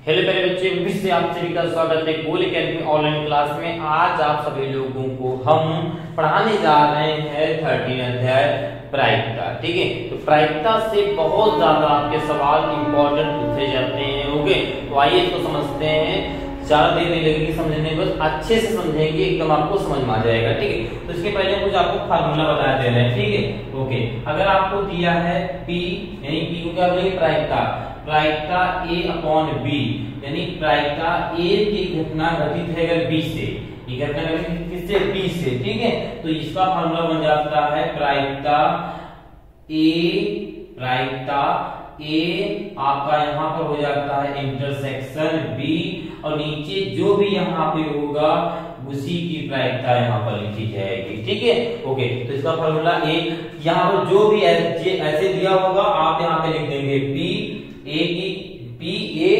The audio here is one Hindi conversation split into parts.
हेलो मेरे बच्चे, फिर से आप सभी का स्वागत है कूल एकेडमी ऑनलाइन क्लास में। आज आप सभी लोगों को हम पढ़ाने जा रहे हैं 13 अध्याय प्रायिकता। ठीक है, तो प्रायिकता से बहुत ज्यादा आपके सवाल इंपॉर्टेंट पूछे जाते हैं। ओके, तो आइए इसको समझते हैं। ज्यादा देर नहीं लगेगी समझने, बस अच्छे से समझेंगे, एकदम आपको समझ में आ जाएगा। ठीक है, तो इसके पहले कुछ आपको फार्मूला बता दे रहे हैं। ठीक है, ओके, अगर आपको दिया है P, यानी P को क्या बोलेंगे, प्रायिकता। प्रायिकता A अपॉन B, यानी प्रायिकता A की घटना घटित है अगर B से, ये घटना घटित किससे, B से। ठीक है, तो इसका फार्मूला बन जाता है प्रायिकता A आपका यहाँ पर हो जाता है इंटरसेक्शन B, और नीचे जो भी यहाँ पे होगा उसी की प्रायिकता यहाँ पर लिखी जाएगी। ठीक है, ओके, तो इसका फार्मूला A, यहाँ पर जो भी ऐसे दिया होगा आप यहाँ पे लिख देंगे P A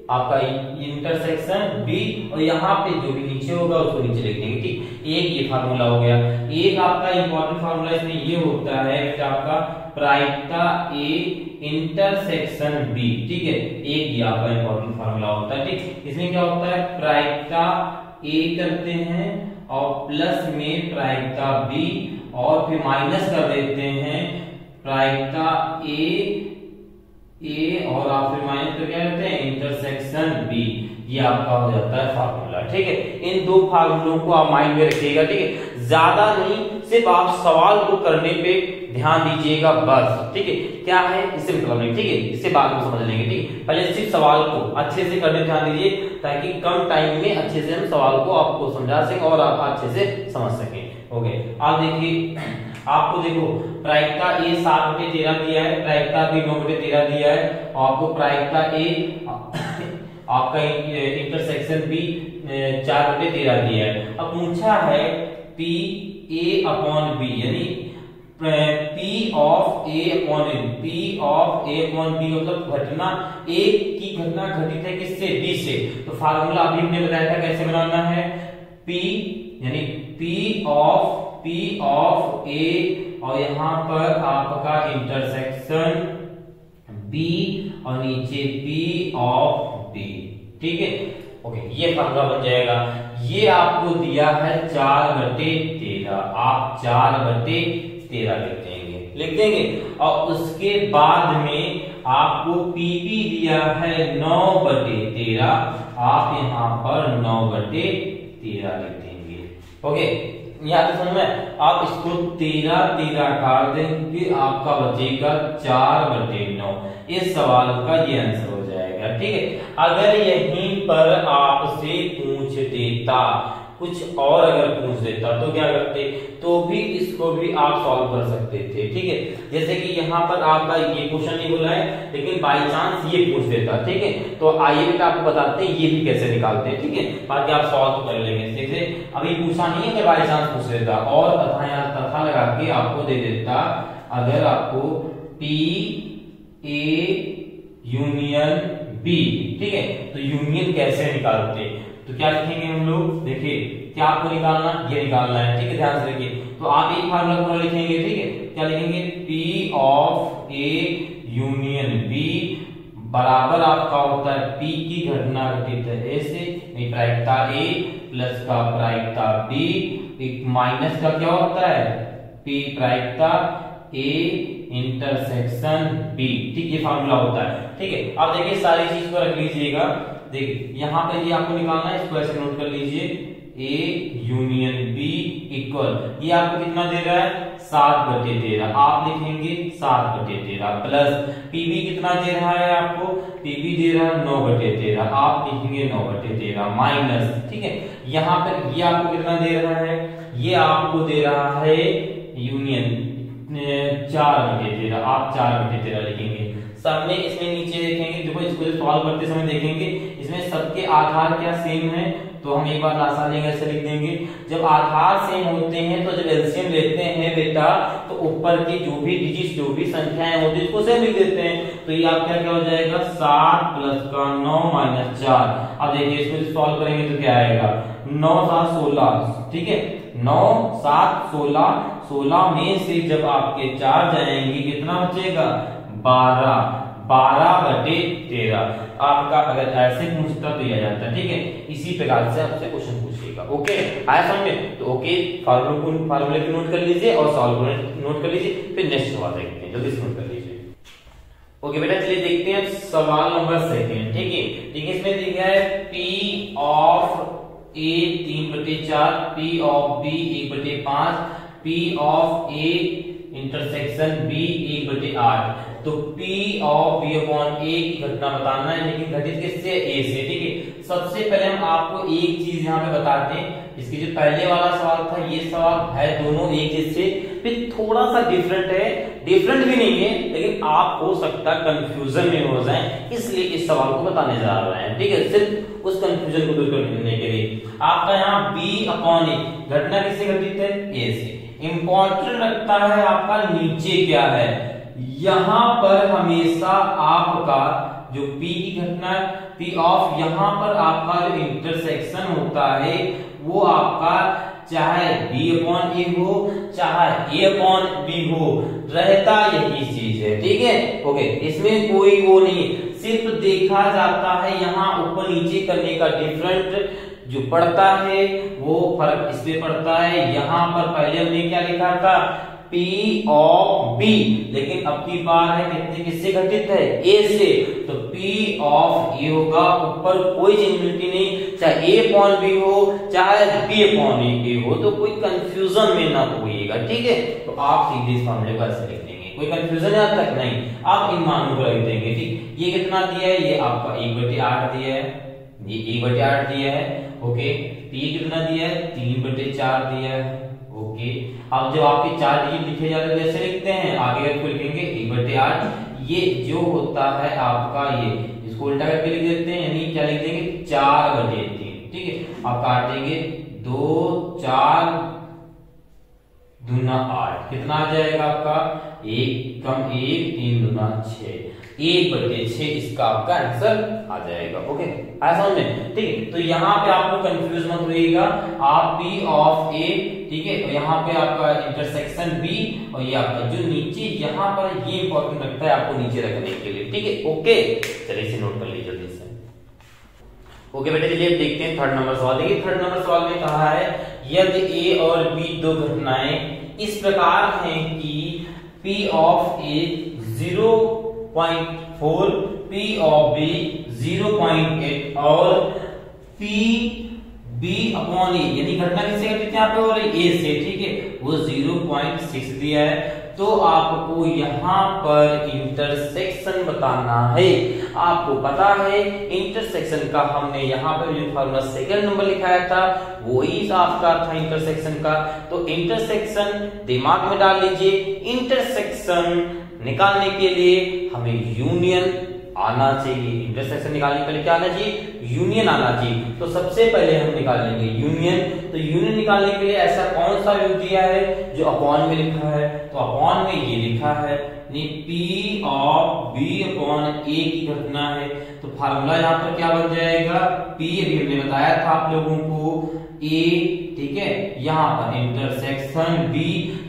आपका इंटरसेक्शन B, और यहाँ पे जो भी नीचे होगा उसको नीचे लिख देंगे। ठीक, एक ये फार्मूला हो गया। एक आपका इंपॉर्टेंट फार्मूला इसमें ये होता है कि आपका प्रायिकता A इंटरसेक्शन B। ठीक है, एक ये आपका इंपॉर्टेंट फार्मूला होता है। ठीक, इसमें क्या होता है, प्रायिकता A करते हैं और प्लस में प्रायिकता B, और फिर माइनस कर देते हैं प्रायिकता A और आप फिर माइनस करके क्या करते हैं, इंटरसेक्शन B। ये आपका हो जाता है फार्मूला। ठीक है, इन दो फार्मूलों को आप माइंड में रखिएगा। ठीक है, ज्यादा नहीं, सिर्फ आप सवाल को करने पे ध्यान दीजिएगा बस। ठीक है, क्या है इससे मतलब नहीं। ठीक है, इससे बाद में समझ लेंगे। ठीक है, पहले सिर्फ सवाल को अच्छे से करने ध्यान दीजिए, ताकि कम टाइम में अच्छे से हम सवाल को आपको समझा सकें और आप अच्छे से समझ सकें। ओके, आप देखिए, आपको देखो प्रायिकता A 7/13 दिया है, प्रायिकता B 9/13 दिया है, और आपको प्रायिकता A आपका इंटरसेक्शन B 4/13 दिया है। अब पूछा है P A अपॉन B, यानी P of A upon B मतलब घटना A की घटना घटित है किससे, B से। तो फार्मूला अभी हमने बताया था कैसे बनाना है, P यानी P ऑफ A, और यहाँ पर आपका इंटरसेक्शन B, और नीचे P ऑफ B। ठीक है, ओके, ये फार्मूला बन जाएगा। ये आपको दिया है 4/13, आप 4/13 लिख देंगे, और उसके बाद में आपको PP दिया है 9/13, आप यहाँ पर 9/13 लिख देंगे। ओके, याद समझ में, आप इसको 13 काट देंगे, आपका बचेगा 4/9। इस सवाल का ये आंसर हो जाएगा। ठीक है, अगर यहीं पर आपसे पूछ देता कुछ और, अगर पूछ देता तो क्या करते, तो भी इसको भी आप सॉल्व कर सकते थे। ठीक है, जैसे कि यहाँ पर आपका ये क्वेश्चन नहीं बोला है, लेकिन बाय चांस ये पूछ देता। ठीक है, तो आइए बेटा आपको बताते हैं ये भी कैसे निकालते हैं। ठीक है, बाकी आप सॉल्व कर लेंगे। जैसे अभी पूछा नहीं है कि बाय चांस पूछ देता, और तथा लगा के आपको दे देता, अगर आपको P A यूनियन B। ठीक है, तो यूनियन कैसे निकालते, तो क्या लिखेंगे हम लोग, देखिए क्या आपको निकालना, ये निकालना है। ठीक है, ध्यान से देखिए, तो आप एक फार्मूला पूरा लिखेंगे। ठीक है, क्या लिखेंगे, P of A union B बराबर आपका होता है P की घटना घटित है A से, नहीं प्रायिकता A प्लस का प्रायिकता B, एक माइनस का क्या होता है, P प्रायिकता A इंटरसेक्शन B। ठीक, ये फार्मूला होता है। ठीक है, अब देखिए सारी चीज को रख लीजिएगा। देखिए यहाँ पे ये आपको निकालना है, इसको ऐसे नोट कर लीजिए, A यूनियन B इक्वल, ये आपको कितना दे रहा है, 7/13, आप लिखेंगे 7/13, प्लस PB कितना दे रहा है आपको, PB दे रहा है 9/13, आप लिखेंगे 9/13 माइनस। ठीक है, यहाँ पर ये आपको कितना दे रहा है, ये आपको दे रहा है यूनियन 4/13, आप 4/13 लिखेंगे। सब में इसमें नीचे देखेंगे, देखो इसको सॉल्व करते समय देखेंगे इसमें सबके आधार क्या सेम है, तो हम एक बार आसानी से लिख देंगे। जब आधार सेम होते हैं तो जब एलसीएम लेते हैं बेटा, तो ऊपर की जो भी डिजिट जो भी संख्याएं होती है उसको सेम लिख देते हैं। तो ये आपका क्या हो जाएगा, 7 प्लस का 9 माइनस 4। अब देखिए इसको सॉल्व करेंगे तो क्या आएगा, 9 7 16। ठीक है, 9 7 16 में से जब आपके 4 जाएंगे कितना बचेगा, 12। 12/13। आपका अगर ऐसे पूछता तो यह जाता, ठीक है। इसी प्रकार से आपसे क्वेश्चन पूछेगा। ओके, आया समझ में? तो ओके, फार्मूले को नोट कर लीजिए और सॉल्व को नोट कर लीजिए। फिर नेक्स्ट सवाल देखते हैं, जल्दी से नोट कर लीजिए। ओके बेटा, चलिए देखते हैं सवाल नंबर 2, ठीक है। ठीक है, इसमें दिया है P of A 3/4, P of B 1/5, P of A intersection B 1/8। तो P of B upon A की घटना बताना है, लेकिन घटित किससे? A से, ठीक है। सबसे पहले हम आपको एक चीज यहाँ पे बताते हैं। इसकी जो पहले वाला सवाल था, ये सवाल है दोनों एक जैसे, फिर थोड़ा सा डिफरेंट है, डिफरेंट भी नहीं है, लेकिन आप हो सकता है कंफ्यूजन में हो जाएं, इसलिए इस सवाल को बताने जा रहे हैं, ठीक है। सिर्फ उस कंफ्यूजन को दूर करने के लिए आपका यहाँ B अपॉन A घटना किससे घटित है? A से। इंपॉर्टेंट रखता है आपका नीचे क्या है। यहां पर हमेशा आपका जो P की घटना है, P ऑफ, यहां पर आपका जो इंटरसेक्शन होता है वो आपका चाहे B अपॉन A हो चाहे A अपॉन B हो, रहता यही चीज है, ठीक है। ओके, इसमें कोई वो नहीं, सिर्फ देखा जाता है यहाँ ऊपर नीचे करने का डिफरेंट जो पड़ता है वो फर्क इसमें पड़ता है। यहाँ पर पहले हमने क्या लिखा था? P ऑफ B, लेकिन अब की बार है कितने किससे घटित है? A से। तो P ऑफ A होगा, ऊपर कोई चेंजिबिलिटी नहीं, चाहे A अपॉन B हो चाहे B अपॉन A हो, तो कोई कंफ्यूजन में ना होइएगा, ठीक है। तो आप सीधे इस मामले को ऐसे लिख देंगे, कोई कंफ्यूजन है अब तक नहीं, आप इन मानों को रख देंगे, ठीक। ये कितना दिया है? ये आपका 1/8 दिया है, ये 1/8 दिया है। ओके, P कितना दिया है? 3/4 दिया है। ओके, अब जब आपके 4 डिजिट लिखे जाते हैं जैसे लिखते हैं, आगे आपको लिखेंगे 1/8। ये जो होता है आपका, ये इसको उल्टा करके लिख देते हैं, यानी क्या लिख देंगे? 4/3, ठीक है। आप काट देंगे 2 4 दूना 8, कितना आ जाएगा आपका? 1 कम 1 3 दूना 6, 1/6 इसका आपका आंसर आ जाएगा। ओके, ऐसा समझे, ठीक है। तो यहाँ पे आपको कंफ्यूज मत होइएगा, आप P ऑफ A, ठीक है, और यहाँ पे आपका इंटरसेक्शन B, और ये आपका जो नीचे यहाँ पर ये इंपॉर्टेंट रखता है आपको नीचे रखने के लिए, ठीक है। ओके, चलिए इसे नोट कर लीजिए जल्दी से। ओके बेटे, चलिए देखते हैं थर्ड नंबर सवाल। देखिए थर्ड नंबर सवाल में कहा है यदि A और B दो घटनाएं इस प्रकार हैं कि P of A 0.4, P of B 0.8 और P B अपॉन A, यानी घटना किससे घटित यहाँ पे हो रही? A से, ठीक है, वो 0.6 दिया है। तो आपको यहाँ पर इंटरसेक्शन बताना है। आपको पता है इंटरसेक्शन का हमने यहाँ पर जो फॉर्मूला सेकंड नंबर लिखाया था वही आपका था इंटरसेक्शन का। तो इंटरसेक्शन दिमाग में डाल लीजिए, इंटरसेक्शन निकालने के लिए हमें यूनियन आना चाहिए। इंटरसेक्शन निकालने के लिए क्या आना चाहिए? यूनियन आना चाहिए। तो सबसे पहले हम निकालेंगे यूनियन। तो यूनियन निकालने के लिए ऐसा कौन सा रूल दिया है जो अपॉन में लिखा है? तो अपॉन में ये लिखा है P of B upon A की घटना है। तो फार्मूला यहाँ पर क्या बन जाएगा? P अभी हमने बताया था आप लोगों को A, ठीक है, यहाँ पर इंटरसेक्शन B,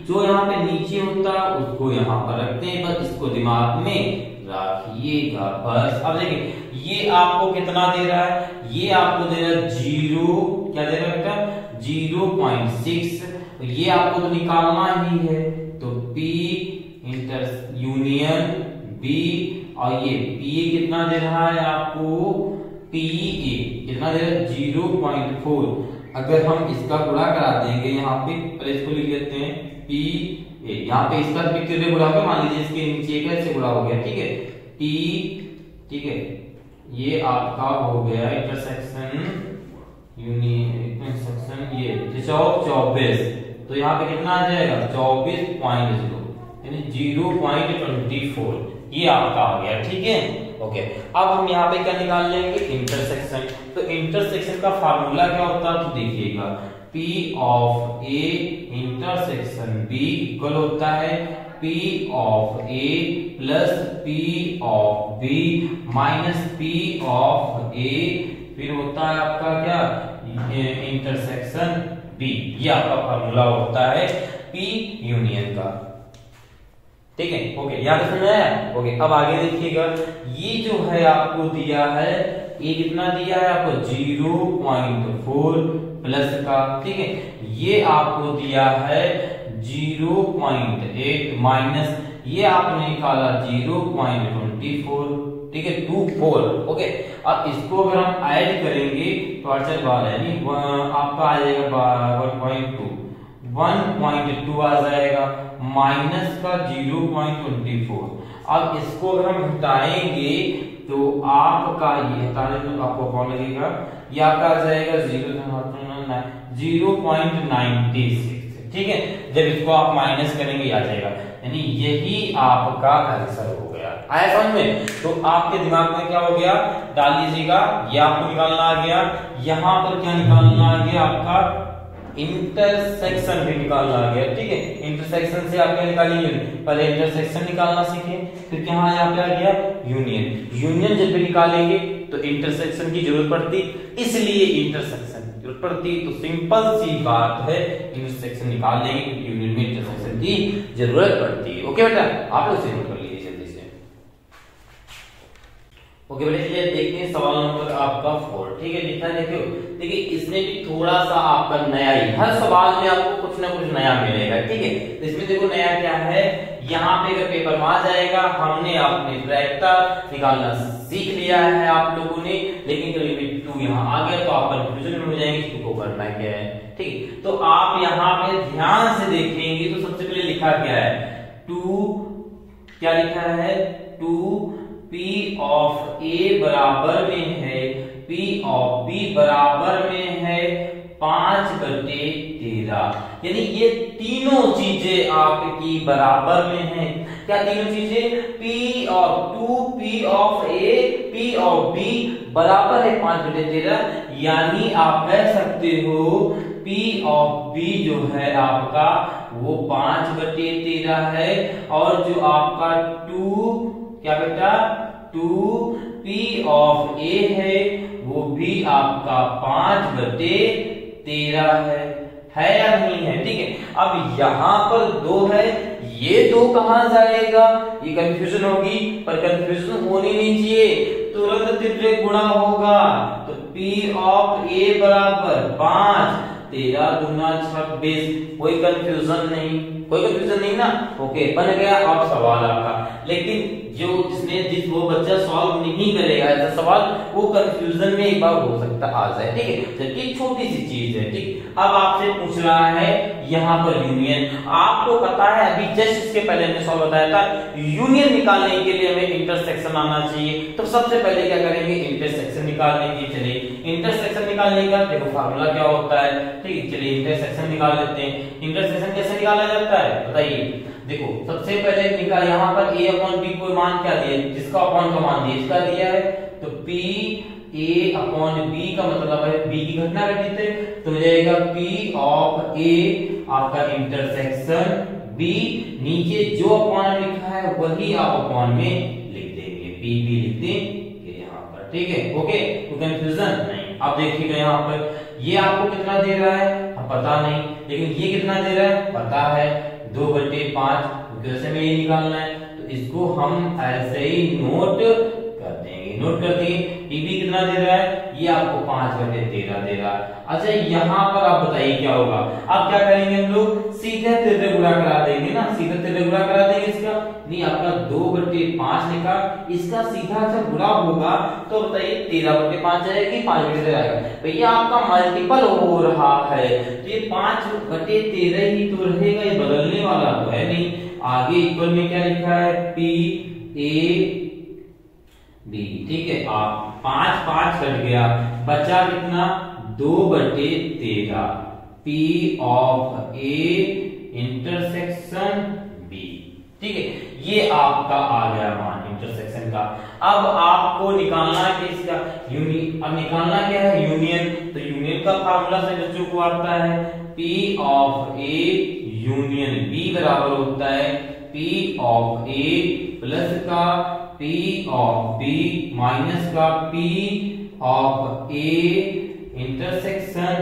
जो यहाँ पे नीचे होता है उसको यहाँ पर रखते हैं, बस इसको दिमाग में रखिएगा बस। अब देखिए ये आपको कितना दे रहा है? ये आपको दे रहा है 0, क्या दे रहा है बेटा? 0.6। ये आपको तो निकालना ही है। तो P इंटर यूनियन B, और ये P कितना दे रहा है आपको? PA कितना दे रहा है? 0.4। अगर हम इसका गुणा करा देंगे यहाँ पे, पहले इसको लिख लेते हैं PA, यहाँ पे इसका कितने गुणा होगा? मान लीजिए इसके नीचे कैसे गुणा हो गया, ठीक है, T, ठीक है, ये आपका हो गया इंटरसेक्शन यूनियन इंटरसेक्शन ये 24। तो यहाँ पे कितना आ जाएगा? 24.0, यानी 0.24, ये आपका आ गया, ठीक है। ओके, अब हम यहाँ पे क्या निकाल लेंगे? इंटरसेक्शन। तो इंटरसेक्शन का फार्मूला क्या होता है? तो देखिएगा P of A intersection B equal होता है P of A plus P of B minus P of A, फिर होता है आपका क्या? Intersection B। ये आपका फार्मूला होता है P यूनियन का। ठीक है, ओके, यहाँ तक समझ आया? ओके, अब आगे देखिएगा, ये जो है आपको दिया है, ये कितना दिया है आपको 0.4 प्लस का, ठीक है, ये आपको दिया है 0.8 माइनस, ये आपने निकाला 0.24, ठीक है, 24, ओके। अब इसको अगर हम ऐड करेंगे तो अड़चन बार है नहीं, आपका आ जाएगा 1.2 आ जाएगा माइनस का 0.24। अब इसको अगर हम घटाएंगे तो आपका ये हटाने तो आपको कौन लगेगा, ये आपका आ जाएगा 0.96, ठीक है। जब इसको आप माइनस करेंगे आ जाएगा, यानी यही आपका आंसर हो गया। आया समझ में? तो आपके दिमाग में क्या हो गया, डाल लीजिएगा, ये आपको निकालना आ गया, यहाँ पर क्या निकालना आ गया आपका इंटरसेक्शन भी निकालना आ गया, ठीक है। इंटरसेक्शन से आप क्या निकालेंगे, पहले इंटरसेक्शन निकालना सीखे, फिर यहाँ पे आ गया यूनियन। यूनियन जब भी निकालेंगे तो इंटरसेक्शन की जरूरत पड़ती, इसलिए इंटरसेक्शन की जरूरत पड़ती। तो सिंपल सी बात है, इंटरसेक्शन निकाल लेंगे क्योंकि यूनियन में इंटरसेक्शन की जरूरत पड़ती है। ओके बेटा, आप लोग इसे नोट कर लीजिए जल्दी से। ओके बेटा, चलिए देखते हैं सवाल नंबर आपका 4, ठीक है। लिखा है, देखियो, देखिए इसमें भी थोड़ा सा आपका नया ही, हर सवाल में आपको कुछ ना कुछ नया मिलेगा, ठीक है। तो इसमें देखो नया क्या है, यहाँ पे अगर पेपर में आ जाएगा, हमने अपने ब्रैकेट निकालना सीख लिया है आप लोगों ने, लेकिन कभी भी 2 यहाँ आ गया तो आप कंफ्यूजन में हो जाएंगे कि को करना क्या है, ठीक है। तो आप यहाँ पे ध्यान से देखेंगे तो सबसे पहले लिखा क्या है, 2 क्या लिखा है, 2 P ऑफ A बराबर में है P ऑफ B बराबर में है 5/13, यानी ये तीनों चीजें आपकी बराबर में हैं। क्या तीनों चीजें, P of 2P of A P of B बराबर है 5/13, यानी आप कह सकते हो P ऑफ B जो है आपका वो 5/13 है, और जो आपका 2 क्या बेटा 2P ऑफ A है वो भी आपका 5/13 है या नहीं है, ठीक है। अब यहाँ पर 2 है, ये 2 कहां जाएगा, ये कंफ्यूजन होगी, पर कंफ्यूजन होनी नहीं चाहिए, तुरंत तिरछे गुणा होगा। तो P ऑफ A बराबर 5, 13 दूना 26, कोई कंफ्यूजन नहीं, कोई कंफ्यूजन नहीं ना, ओके, बन गया अब सवाल आपका। लेकिन जिस वो बच्चा सॉल्व नहीं करेगा ऐसा सवाल, वो कंफ्यूजन में एक बार हो सकता आ जाए, ठीक है, जबकि छोटी सी चीज है, ठीक। अब आपसे पूछ रहा है यहाँ पर यूनियन, आपको पता है अभी जस्ट इसके पहले हमने सॉल्व बताया था, यूनियन निकालने के लिए हमें इंटरसेक्शन आना चाहिए। तो सबसे पहले क्या करेंगे, इंटरसेक्शन निकालने की, चलिए इंटरसेक्शन निकालने का देखो फार्मूला क्या होता है, ठीक है, चलिए इंटरसेक्शन निकाल लेते हैं। इंटरसेक्शन कैसे निकाला जाता है बताइए, देखो सबसे पहले निकाल, यहाँ पर A अपॉन B को मान क्या दिया, जिसका अपॉन का मान दिया, इसका दिया है, तो P A अपॉन B का मतलब है B की घटना घटित है, तो मिल जाएगा P ऑफ A आपका इंटरसेक्शन B, नीचे जो अपॉन लिखा है वही आप अपॉन में लिख देंगे, P भी लिख देंगे यहाँ पर, ठीक है, ओके, तो कंफ्यूजन नहीं। अब देखिएगा यहाँ पर ये आपको कितना दे रहा है पता नहीं, लेकिन ये कितना दे रहा है पता है, 2/5, कैसे में ये निकालना है, तो इसको हम ऐसे ही नोट कर देंगे, नोट कर देंगे। टीबी कितना दे रहा है, ये आपको 5/13 दे रहा है। अच्छा यहाँ पर आप बताइए क्या होगा, अब क्या करेंगे हम लोग, सीधे तिरछे गुणा करा देंगे ना, सीधे तिरछे गुणा करा देंगे इसका, नहीं आपका 2/5 लिखा, इसका सीधा जब गुणा होगा तो बताइए 13/5 जाएगी, 5/13 आएगा, भैया आपका मल्टीपल हो रहा है, तो ये 5/13 ही तो रहेगा, ये बदलने वाला तो है नहीं। आगे इक्वल में क्या लिखा है, P A B, ठीक है, आप 5 कट गया, बचा कितना 2/13, P of A intersection B, ठीक है, ये आपका आ गया मान इंटरसेक्शन का। अब आपको निकालना है इसका यूनियन, अब निकालना क्या है यूनियन, तो यूनियन का फार्मूला से बच्चों को आता है P of A union B बराबर होता है P ऑफ A प्लस का P ऑफ B माइनस का P of A intersection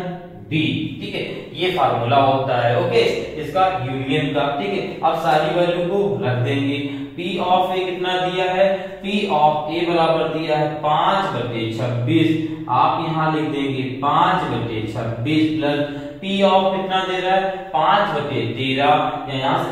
B, B. ठीक है, ये फार्मूला होता है ओके इसका यूनियन का। ठीक है, अब सारी वैल्यू को रख देंगे। P ऑफ ए कितना दिया है, P ऑफ ए बराबर दिया है 5/26। आप यहाँ लिख देंगे 5/26 प्लस P ऑफ कितना दे रहा है 5/13, यहाँ से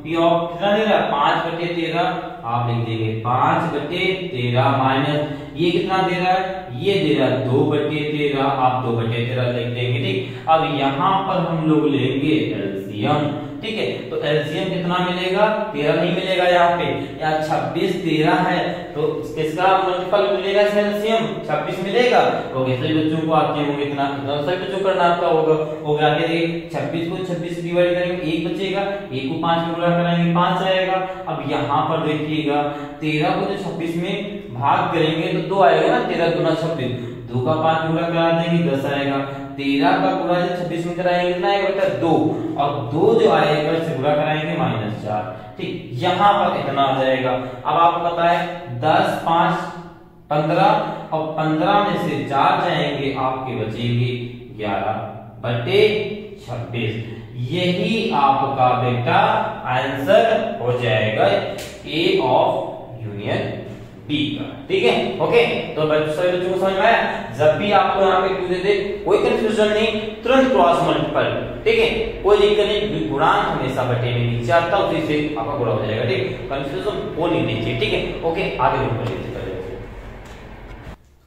P ऑफ कितना दे रहा है 5/13, आप लिख देंगे 5/13 माइनस ये कितना दे रहा है, ये दे रहा है 2/13, आप 2/13 लिख देंगे। ठीक, अब यहाँ पर हम लोग लेंगे एलसीएम। ठीक है, तो एलसीएम कितना मिलेगा 13 नहीं मिलेगा यहाँ पे, यहाँ 26 13 है तो किसका मल्टीपल मिलेगा, एलसीएम 26 मिलेगा। ओके, सभी बच्चों को आपके होंगे इतना सभी बच्चों करना आपका होगा आगे देखिए 26 को 26 से डिवाइड करेंगे 1 बचेगा, 1 को 5 में गुणा कराएंगे 5 आएगा। अब यहाँ पर देखिएगा 13 को जो 26 में भाग करेंगे तो 2 आएगा ना, 13 गुना 26, 2 का 5 गुणा करा देंगे 10 आएगा। 13 का गुणा जब 26 में कराएंगे कितना आएगा बेटा 2, और 2 जो आएगा इससे गुणा कराएंगे -4। ठीक, यहाँ पर इतना आ जाएगा। अब आपको पता है 10 5 15 और 15 में से 4 जाएंगे आपके बचेंगे 11/26। यही आपका बेटा आंसर हो जाएगा ए ऑफ यूनियन बी का। ठीक है, ओके तो सभी बच्चों को समझ में आया। जब भी आपको यहाँ पे क्यू दे दे कोई कंफ्यूजन नहीं, तुरंत क्रॉस मल्टीपल। ठीक है, कोई दिक्कत नहीं, गुणांक हमेशा बटे में नीचे आता है उसी से आपका गुणा हो जाएगा। ठीक, कंफ्यूजन हो नहीं चाहिए। ठीक है, ओके आगे बढ़ते हैं।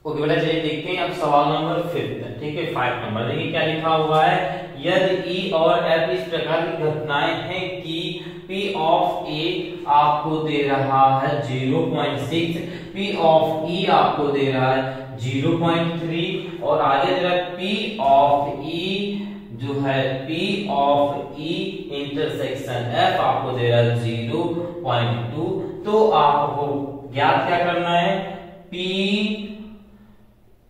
ओके बेटा चलिए देखते हैं अब सवाल नंबर 5। ठीक है, 5 नंबर देखिए क्या लिखा हुआ है, यदि E और F इस प्रकार की घटनाएं हैं कि P ऑफ A आपको दे रहा है 0.6, P ऑफ E आपको दे रहा है 0.3 और आगे दे रहा है P ऑफ E जो है P of E intersection F आपको दे रहा है 0.2। तो आपको ज्ञात क्या करना है, P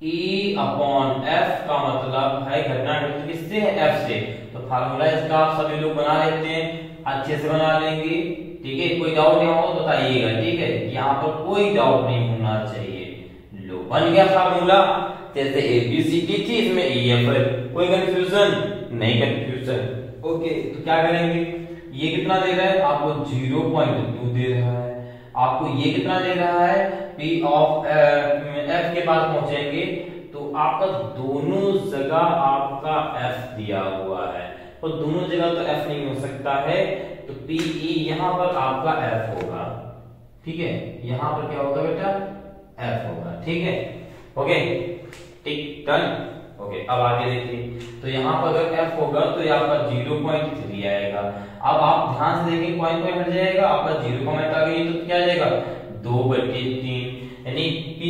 E अपॉन F का मतलब है घटना घटित किससे है, F से। तो फार्मूला इसका आप सभी लोग बना लेते हैं, अच्छे से बना लेंगे। ठीक है, कोई डाउट यहाँ हो तो बताइएगा। ठीक है, यहाँ पर कोई डाउट नहीं होना चाहिए। लो बन गया फार्मूला, जैसे ABCD थी इसमें EF है, कोई कंफ्यूजन नहीं, कंफ्यूजन। ओके तो क्या करेंगे, ये कितना दे रहा है आपको 0.2 दे रहा है, आपको ये कितना दे रहा है P ऑफ F के पास पहुंचेंगे तो आपका दोनों जगह आपका F दिया हुआ है, और दोनों जगह तो F नहीं हो सकता है, तो PE यहाँ पर आपका F होगा। ठीक है, यहाँ पर क्या होगा बेटा F होगा। ठीक है, ओके ठीक डन। ओके अब आगे देखिए, तो यहाँ पर अगर F होगा तो यहाँ पर 0.3 आएगा। अब आप ध्यान से देखिए पॉइंट हट जाएगा, आपका 0 कॉमेंट आ गई तो क्या आ जाएगा 2/3, यानी P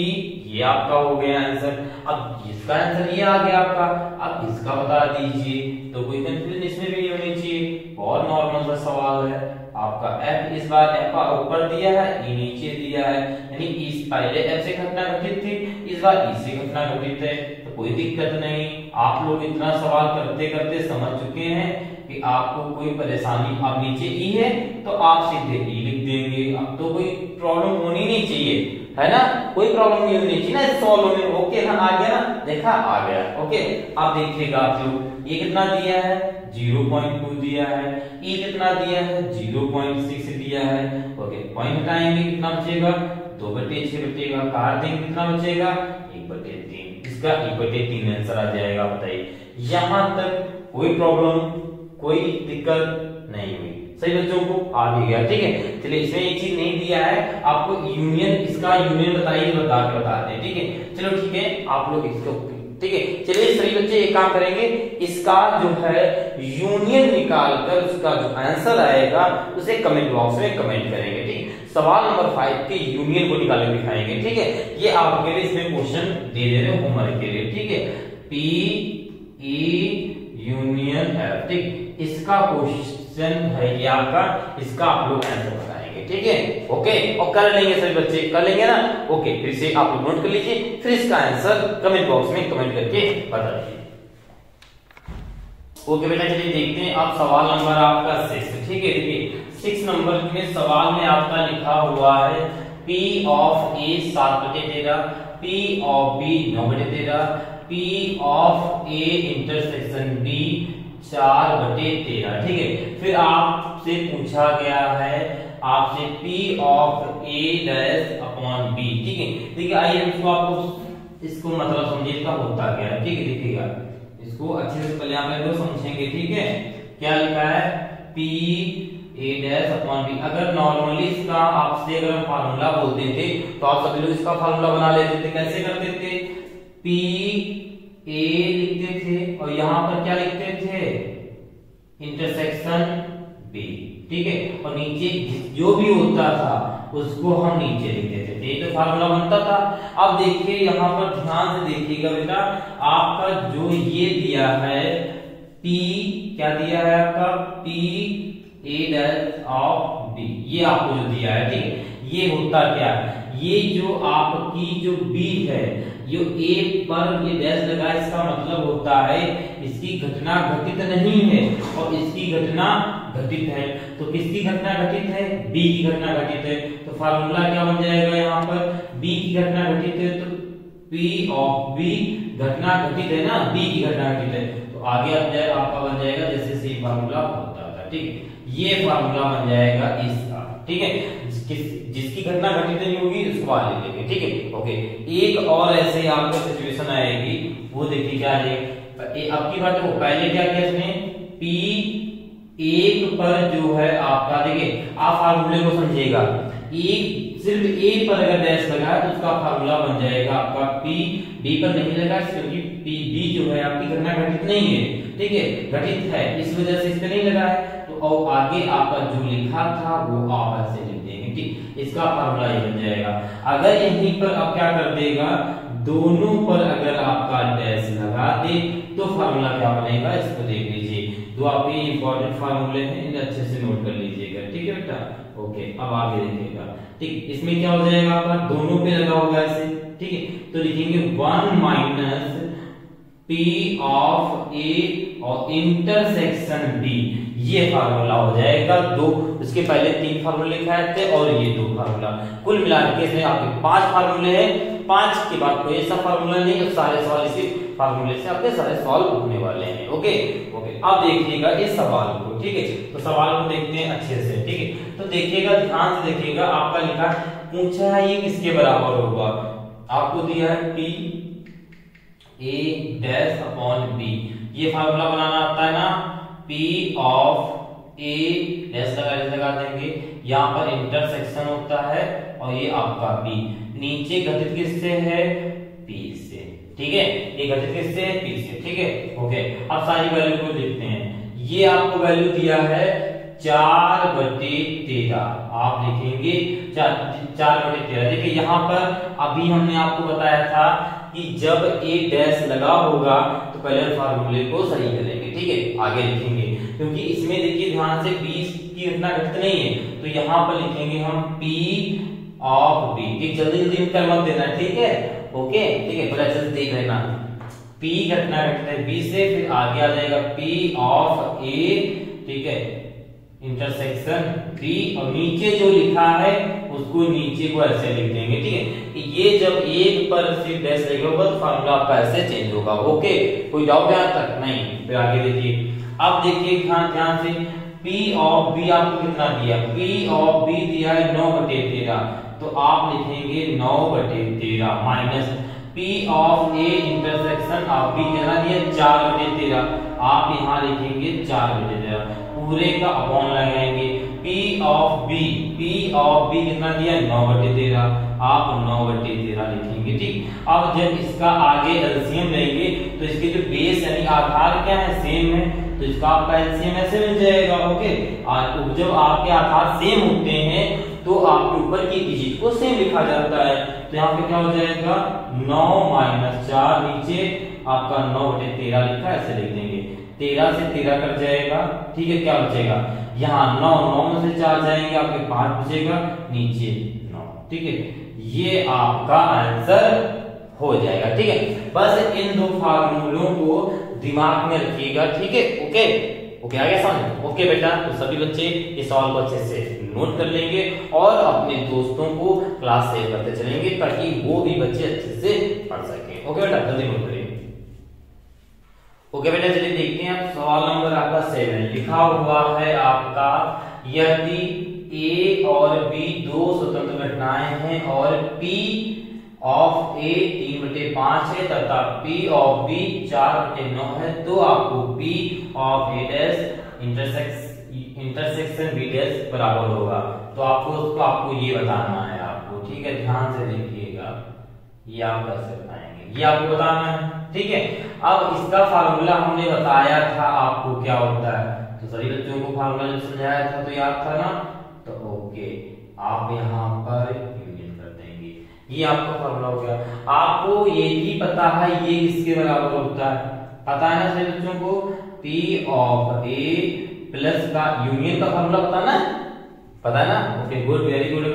ये आपका हो गया आंसर। अब इसका आंसर ये आ गया आपका, अब इसका बता दीजिए, तो कोई कंफ्यूजन इसमें भी नहीं होनी चाहिए, बहुत नॉर्मल सा सवाल है। आपका F इस बार F ऊपर दिया है, E नीचे दिया है, यानी इस पहले F से घटना घटित थी, इस बार E से घटना घटित है, तो कोई दिक्कत नहीं। आप लोग इतना सवाल करते करते समझ चुके हैं कि आपको कोई परेशानी, अब नीचे E है तो आप सीधे E लिख देंगे, अब तो कोई प्रॉब्लम होनी नहीं चाहिए, है ना, कोई प्रॉब्लम नहीं होनी चाहिए ना इस सॉल्व में। ओके ना, आ गया ना, देखा आ गया। ओके अब देखिएगा आप लोग, ये कितना दिया है 0.2 दिया है, E कितना दिया है 0.6 दिया है। ओके पॉइंट हटाएंगे कितना बचेगा 2/6 बचेगा, काट देंगे कितना बचेगा 1/3, इसका 1/3 आंसर आ जाएगा। बताइए यहां तक कोई प्रॉब्लम कोई दिक्कत नहीं हुई, सही बच्चों को आ भी गया। ठीक है, चलिए इसमें एक चीज नहीं दिया है आपको, यूनियन, इसका यूनियन बताइए, बता के बताते हैं। ठीक है, चलो ठीक है आप लोग इसको, ठीक है चलिए सही बच्चे एक काम करेंगे, इसका जो है यूनियन निकाल कर उसका जो आंसर आएगा उसे कमेंट बॉक्स में कमेंट करेंगे। ठीक, सवाल नंबर 5 के यूनियन को निकाल के दिखाएंगे। ठीक है, ये आपके लिए इसमें क्वेश्चन दे रहे हैं होमवर्क के लिए। ठीक है, P E यूनियन F, ठीक इसका क्वेश्चन है ये आपका, इसका आप लोग आंसर बताएंगे। ठीक है, ओके और कर लेंगे सभी बच्चे, कर लेंगे ना। ओके फिर से आप लोग नोट कर लीजिए, फिर इसका आंसर कमेंट बॉक्स में कमेंट करके बता दीजिए। ओके बेटा चलिए देखते हैं अब सवाल नंबर आपका 6। ठीक है, देखिए 6 नंबर में सवाल में आपका लिखा हुआ है P of A 7/13, P P of B 9/13, P of A intersection B 4/13। ठीक है, फिर आपसे पूछा गया है आपसे P of A dash upon B। ठीक है, देखिए आइए इसको आपको इसको मतलब समझिए इसका होता क्या है। ठीक है, देखिएगा इसको अच्छे से पहले आप लोग समझेंगे। ठीक है, क्या लिखा है P A dash upon B। अगर नॉर्मली इसका आपसे अगर फार्मूला बोलते थे तो आप सभी लोग इसका फार्मूला बना लेते थे। कैसे करते थे, P A लिखते थे और यहां पर क्या लिखते थे, इंटरसेक्शन B। ठीक है, और नीचे जो भी होता था उसको हम नीचे लिख देते थे, तो फार्मूला बनता था। अब देखिए यहाँ पर ध्यान से देखिएगा बेटा, आपका जो ये दिया है P, क्या दिया है आपका P A dash of B, ये आपको जो दिया है। ठीक है, ये होता क्या है, ये जो आपकी जो B है जो A पर ये डैश लगा, इसका मतलब होता है इसकी घटना घटित नहीं है और इसकी घटना घटित है। तो किसकी घटना घटित है, B की घटना घटित है। तो फार्मूला क्या बन जाएगा, यहाँ पर B की घटना घटित है तो P ऑफ B, घटना घटित है ना, B की घटना घटित है, तो आगे आपका बन जाएगा जैसे सी फार्मूला होता था। ठीक है, ये फार्मूला बन जाएगा इसका। ठीक है, जिसकी घटना घटित नहीं होगी उसको बाद लिख लेंगे। ठीक है, ओके। एक और ऐसे आपका सिचुएशन आएगी, वो देखिए क्या है। अब की बात है, पहले क्या किया इसने, P एक पर जो है आपका, देखिए आप फार्मूले को समझिएगा, एक सिर्फ ए पर अगर डैश लगा है तो उसका फार्मूला बन जाएगा आपका P, B पर नहीं लगा क्योंकि B जो है आपकी घटना घटित नहीं है। ठीक है, घटित है इस वजह से इस पे नहीं लगा है, तो और आगे आपका जो लिखा था वो आप ऐसे लिख देंगे। ठीक, इसका फार्मूला ये बन जाएगा। अगर यहीं पर अब क्या कर देगा, दोनों पर अगर आपका डैश लगा दे तो फार्मूला क्या बनेगा, इसको देख लीजिए। दो आपके इंपॉर्टेंट फार्मूले हैं, इन्हें अच्छे से नोट कर लीजिएगा। ठीक है बेटा, ओके। अब आगे देखिएगा, ठीक, इसमें क्या हो जाएगा आपका, दोनों पे लगा होगा ऐसे। ठीक है, तो लिखेंगे 1 माइनस P ऑफ A और इंटरसेक्शन B, ये फार्मूला हो जाएगा। दो, उसके पहले 3 फार्मूले लिखाए थे और ये 2 फार्मूला, कुल मिलाकर के इसमें आपके 5 फार्मूले हैं। 5 के बाद कोई ऐसा फार्मूला नहीं, सारे सवाल इसी फार्मूले से आपके सारे सॉल्व होने वाले हैं। ओके ओके, अब देखिएगा इस सवाल को। ठीक है, तो सवाल को देखते हैं अच्छे से। ठीक है, तो देखिएगा ध्यान से देखिएगा, आपका लिखा पूछा है ये किसके बराबर होगा, आपको दिया है P A dash upon B, ये फार्मूला बनाना आता है ना, P ऑफ A डैश लगा देंगे, यहाँ पर इंटरसेक्शन होता है और ये आपका B, नीचे घटित किससे है, P से। ठीक है, ये घटित किससे है, P से। ठीक है, ओके। अब सारी वैल्यू को देखते हैं। ये आपको वैल्यू दिया है 4/13, आप लिखेंगे 4/13। देखिए यहाँ पर अभी हमने आपको बताया था कि जब A डैश लगा होगा तो पहले फार्मूले को सही करेंगे। ठीक है, आगे लिखेंगे, क्योंकि इसमें देखिए ध्यान से 20 की घटना घटित नहीं है, तो यहाँ पर लिखेंगे हम P ऑफ B। ठीक, जल्दी जल्दी उत्तर मत देना। ठीक है, ओके। ठीक है, पहले अच्छे से देख लेना, P घटना घटित है B से, फिर आगे आ जाएगा P ऑफ A। ठीक है, इंटरसेक्शन B, और नीचे जो लिखा है उसको नीचे को ऐसे लिख देंगे। ठीक है, ये जब एक पर सिर्फ डैश लगेगा तो फार्मूला आपका ऐसे चेंज होगा। ओके, कोई डाउट है यहाँ तक? नहीं। फिर आगे देखिए, अब देखिए ध्यान से, P ऑफ B आपको कितना दिया, P ऑफ B दिया है 9/13, तो आप लिखेंगे 9/13 minus P of A intersection of B कितना दिया 4/13, आप यहाँ लिखेंगे 4/13, पूरे का अपॉन लगाएंगे। P ऑफ B कितना दिया 9/13, आप 9/13 लिखेंगे। ठीक, अब जब इसका आगे एलसीएम लेंगे तो इसके जो बेस यानी आधार क्या है, सेम है, तो इसका आपका एलसीएम ऐसे मिल जाएगा। ओके, और जब आपके आधार सेम होते हैं तो आपके ऊपर की डिजिट को सेम लिखा जाता है। तो यहाँ पे क्या हो जाएगा 9 - 4, नीचे आपका 9/13 लिखा, ऐसे लिख देंगे। 13 से 13 कट जाएगा। ठीक है, क्या बचेगा यहाँ 9 में से 4 जाएंगे, आपके 5 बचेगा, नीचे 9। ठीक है, ये आपका आंसर हो जाएगा। ठीक है, बस इन 2 फार्मूलों को दिमाग में रखिएगा। ठीक है, ओके ओके, आगे समझ। ओके बेटा, तो सभी बच्चे इस सवाल को अच्छे से नोट कर लेंगे और अपने दोस्तों को क्लास शेयर करते चलेंगे ताकि वो भी बच्चे अच्छे से पढ़ सकें। ओके बेटा, जल्दी नोट करिए। ओके बेटा, चलिए देखते हैं। सवाल नंबर आपका 7 लिखा हुआ है आपका, यदि ए और बी दो स्वतंत्र घटनाएं हैं और P ऑफ ए 3/5 है तथा P ऑफ बी 4/9 है, तो आपको P of A dash intersection B dash बराबर होगा। तो आपको ये बताना है आपको, ठीक है, ध्यान से देखिएगा, ये आप कैसे बताएंगे, ये आपको बताना है, ठीक है। अब इसका फार्मूला हमने बताया था आपको क्या होता है, तो सभी बच्चों को फार्मूला जब समझाया था तो याद था ना, तो ओके, आप यहाँ पर यूनियन कर देंगे, ये आपका फार्मूला हो गया। आपको ये भी पता है ये किसके बराबर होता है, पता है ना सभी बच्चों को, P ऑफ ए प्लस का यूनियन का फार्मूला पता है ना, ओके गुड, वेरी गुड।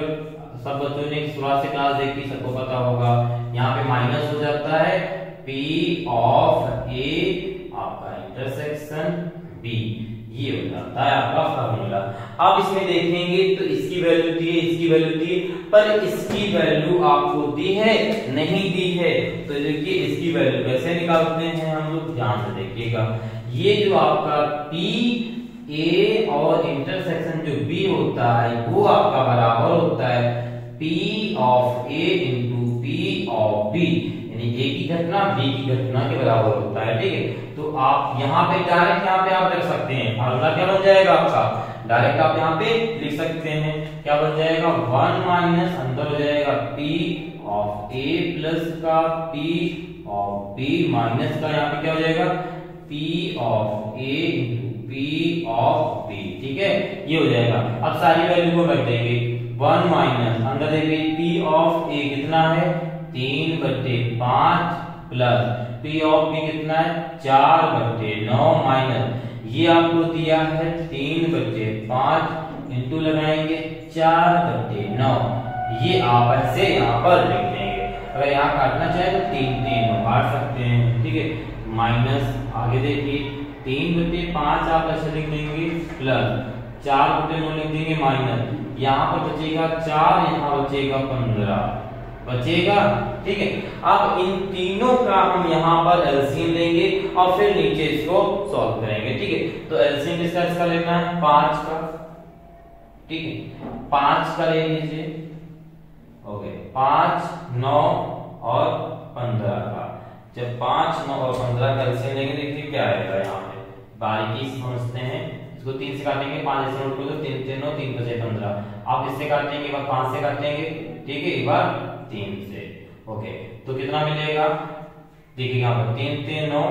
सब बच्चों ने शुरुआत से क्लास देखी, सबको पता होगा। यहाँ पे माइनस हो जाता है P ऑफ ए आपका इंटरसेक्शन B, ये हो जाता है आपका फार्मूला। अब इसमें देखेंगे तो इसकी वैल्यू दी है, इसकी वैल्यू दी है, पर इसकी वैल्यू आपको दी है नहीं दी है, तो देखिए इसकी वैल्यू कैसे निकालते हैं हम लोग, ध्यान से देखिएगा। ये जो आपका P A और इंटरसेक्शन जो B होता है वो आपका बराबर होता है P of A into P of B, यानी A की घटना B की घटना के बराबर होता है, ठीक है। तो आप यहाँ पे डायरेक्ट यहाँ पे आप रख सकते हैं, फार्मूला क्या बन जाएगा आपका, डायरेक्ट आप यहाँ पे लिख सकते हैं, क्या बन जाएगा, 1 माइनस अंदर हो जाएगा P ऑफ A प्लस का P ऑफ B माइनस का यहाँ पे क्या हो जाएगा P of A into P of B, ठीक है, ये हो जाएगा। अब सारी वैल्यू को रख देंगे, 1 माइनस अंदर देखिए P ऑफ A कितना है 3/5 प्लस P ऑफ B कितना है 4/9 माइनस ये आपको दिया है 3/5 इंटू लगाएंगे 4/9, ये आप ऐसे यहाँ पर लिख देंगे। अगर यहाँ काटना चाहे तो 3 काट सकते हैं, ठीक है, माइनस आगे देखिए 3/5 आप ऐसे लिख देंगे प्लस 4/9 लिख देंगे माइनस, यहाँ पर बचेगा 4, यहाँ बचेगा 15 बचेगा, ठीक है। अब इन तीनों का हम यहाँ पर एलसीएम लेंगे और फिर नीचे इसको सॉल्व करेंगे, ठीक है। तो एलसीएम किसका लेना है 5 का, ठीक है, 5 का ले लीजिए, ओके, 5, 9 और 15 का। जब 5, 9 और 15 का एलसीएम लेंगे देखिए क्या आएगा, यहाँ पे बारीकी समझते हैं, इसको 3 से काटेंगे, 5 से नोट कर दो, 3 3 9 3 5 15, आप इससे काटेंगे, एक बार 5 से काटेंगे, ठीक है, एक बार 3 से, ओके, तो कितना मिलेगा देखिए यहाँ पर 3 3 9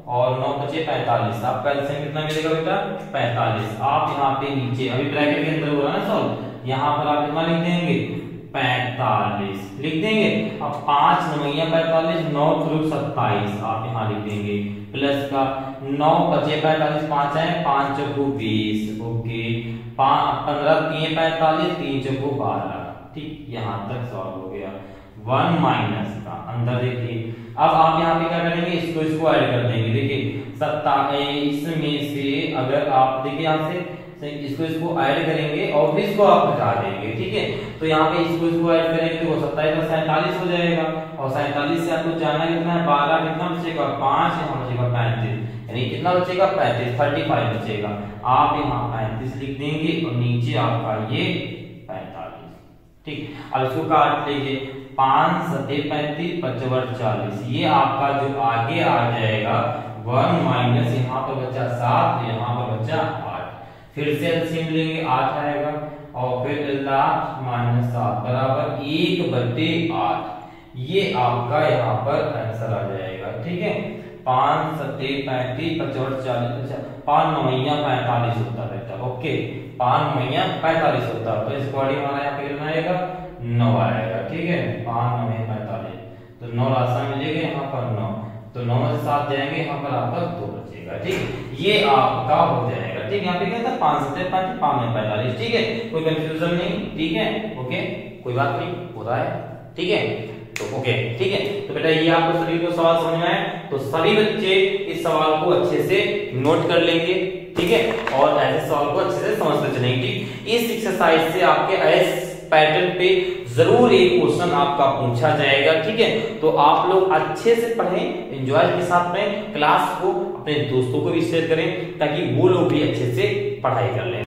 और 9 बचे 45, आपका एलसीएम कितना मिलेगा बेटा 45। आप यहाँ पे नीचे अभी ब्रैकेट के अंदर हो रहा है ना सॉल्व, यहाँ पर आप कितना लिख देंगे 45 लिख देंगे। अब 5 9 45, 9 3 27 आप यहाँ लिख देंगे, प्लस का 9 बचे 45, 5 आए 5 चौको 20, ओके, 15 3 45, 3 चौको 12, ठीक, यहाँ तक सॉल्व हो गया। 1 माइनस का अंदर देखिए, अब आप यहाँ पे क्या करेंगे, इसको ऐड कर देंगे, देखिए 27 में से अगर आप देखिए यहाँ से इसको ऐड करेंगे और फिर इसको आप हटा देंगे, ठीक है। तो यहाँ पे इसको ऐड करेंगे तो 27 और 47 हो जाएगा, और 47 से आपको जाना कितना है 12, कितना बचेगा 5, यहाँ बचेगा 35, यानी कितना बचेगा 35 बचेगा। आप यहाँ 35 लिख देंगे और नीचे आपका ये 45, ठीक। अब इसको काट लीजिए, 5 7 35 55 40, ये आपका जो आगे आ जाएगा 1 माइनस यहाँ पर बचा 7, यहाँ पर बचा 8, फिर से एलसीएम लेंगे 8 आएगा और फिर 8 माइनस 7 बराबर 1/8, ये आपका यहाँ पर आंसर आ जाएगा, ठीक है। 5 7 35 55 40, 5 9 45 होता है, ओके, 5 9 45 होता है, तो इस अकॉर्डिंग हमारा यहाँ पे कितना आएगा 9 आएगा, ठीक है, 5 9 45, तो 9 रास्ता मिलेगा यहाँ पर 9, तो 9 से 7 जाएंगे, यहाँ पर आपका 2 बचेगा, ठीक, ये आपका हो जाएगा, ठीक। यहाँ पे क्या था 5 7 35 5 9 45, ठीक है, कोई कंफ्यूजन नहीं, ठीक है, ओके, कोई बात नहीं, होता है, ठीक है, तो ओके, ठीक है। तो बेटा ये आपको सभी को सवाल समझ में आए, तो सभी बच्चे इस सवाल को अच्छे से नोट कर लेंगे, ठीक है, और ऐसे सवाल को अच्छे से समझते चलेंगे। ठीक, इस एक्सरसाइज से आपके एस पैटर्न पे जरूर एक क्वेश्चन आपका पूछा जाएगा। ठीक है, तो आप लोग अच्छे से पढ़ें, एंजॉय के साथ में क्लास को अपने दोस्तों को भी शेयर करें ताकि वो लोग भी अच्छे से पढ़ाई कर लें।